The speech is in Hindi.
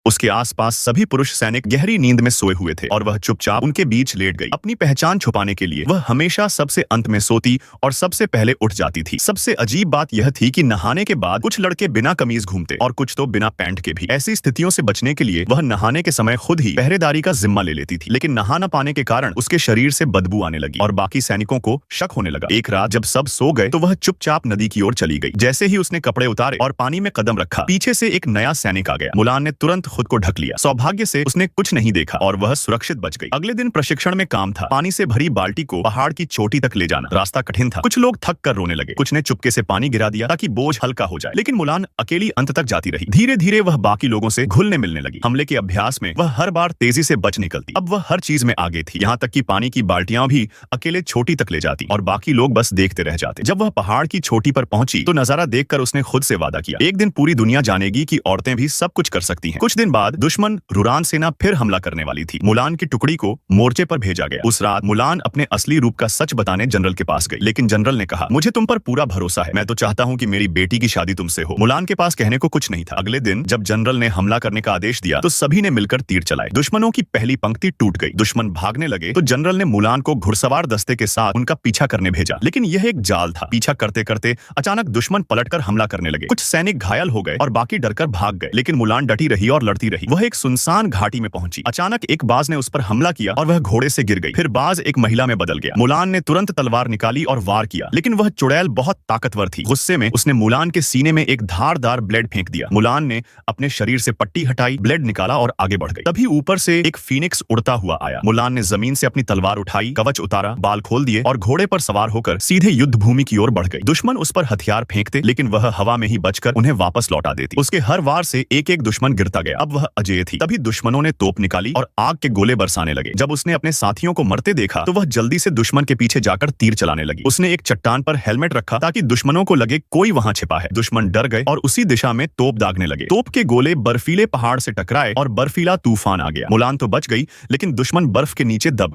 उसके आसपास सभी पुरुष सैनिक गहरी नींद में सोए हुए थे और वह चुपचाप उनके बीच लेट गई। अपनी पहचान छुपाने के लिए वह हमेशा सबसे अंत में सोती और सबसे पहले उठ जाती थी। सबसे अजीब बात यह थी कि नहाने के बाद कुछ लड़के बिना कमीज घूमते और कुछ तो बिना पैंट के भी। ऐसी स्थितियों से बचने के लिए वह नहाने के समय खुद ही पहरेदारी का जिम्मा ले लेती थी, लेकिन नहा न पाने के कारण उसके शरीर से बदबू आने लगी और बाकी सैनिकों को शक होने लगा। एक रात जब सब सो गए तो वह चुपचाप नदी की ओर चली गई। जैसे ही उसने कपड़े उतारे और पानी में कदम रखा, पीछे से एक नया सैनिक आ गया। मुलान ने तुरंत खुद को ढक लिया। सौभाग्य से उसने कुछ नहीं देखा और वह सुरक्षित बच गई। अगले दिन प्रशिक्षण में काम था, पानी से भरी बाल्टी को पहाड़ की चोटी तक ले जाना। रास्ता कठिन था, कुछ लोग थक कर रोने लगे, कुछ ने चुपके से पानी गिरा दिया ताकि बोझ हल्का हो जाए, लेकिन मुलान अकेली अंत तक जाती रही। धीरे धीरे वह बाकी लोगों से घुलने मिलने लगी। हमले के अभ्यास में वह हर बार तेजी से बच निकलती। अब वह हर चीज में आगे थी, यहाँ तक कि पानी की बाल्टियां भी अकेले छोटी तक ले जाती और बाकी लोग बस देखते रह जाते। जब वह पहाड़ की चोटी पर पहुंची तो नजारा देखकर उसने खुद से वादा किया, एक दिन पूरी दुनिया जानेगी कि औरतें भी सब कुछ कर सकती हैं। कुछ दिन बाद दुश्मन रुरान सेना फिर हमला करने वाली थी। मुलान की टुकड़ी को मोर्चे पर भेजा गया। उस रात मुलान अपने असली रूप का सच बताने जनरल के पास गई, लेकिन जनरल ने कहा, मुझे तुम पर पूरा भरोसा है, मैं तो चाहता हूँ कि मेरी बेटी की शादी तुमसे हो। मुलान के पास कहने को कुछ नहीं था। अगले दिन जब जनरल ने हमला करने का आदेश दिया तो सभी ने मिलकर तीर चलाए। दुश्मनों की पहली पंक्ति टूट गई। दुश्मन भागने लगे तो जनरल ने मुलान को घुड़सवार दस्ते के साथ उनका पीछा करने भेजा, लेकिन यह एक जाल था। पीछा करते करते अचानक दुश्मन पलटकर हमला करने लगे। कुछ सैनिक घायल हो गए और बाकी डरकर भाग गए, लेकिन मुलान डटी रही और लड़ती रही। वह एक सुनसान घाटी में पहुंची। अचानक एक बाज ने उस पर हमला किया और वह घोड़े से गिर गई। फिर बाज एक महिला में बदल गया। मुलान ने तुरंत तलवार निकाली और वार किया, लेकिन वह चुड़ैल बहुत ताकतवर थी। गुस्से में उसने मुलान के सीने में एक धारदार ब्लेड फेंक दिया। मुलान ने अपने शरीर से पट्टी हटाई, ब्लेड निकाला और आगे बढ़ गई। तभी ऊपर से एक फीनिक्स उड़ता हुआ आया। मुलान ने जमीन से अपनी तलवार उठाई, कवच उतारा, बाल खोल दिए और घोड़े पर सवार होकर सीधे युद्ध भूमि की ओर बढ़ गई। दुश्मन उस पर हथियार फेंकते, लेकिन वह हवा में ही बचकर उन्हें वापस लौटा देती। उसके हर वार से एक एक दुश्मन गिरता गया। अब वह अजेय थी। तभी दुश्मनों ने तोप निकाली और आग के गोले बरसाने लगे। जब उसने अपने साथियों को मरते देखा तो वह जल्दी से दुश्मन के पीछे जाकर तीर चलाने लगी। उसने एक चट्टान पर हेलमेट रखा ताकि दुश्मनों को लगे कोई वहां छिपा है। दुश्मन डर गए और उसी दिशा में तोप दागने लगे। तोप के गोले बर्फीले पहाड़ से टकराए और बर्फीला तूफान आ गया। मुलान तो बच गई, लेकिन दुश्मन बर्फ के नीचे दब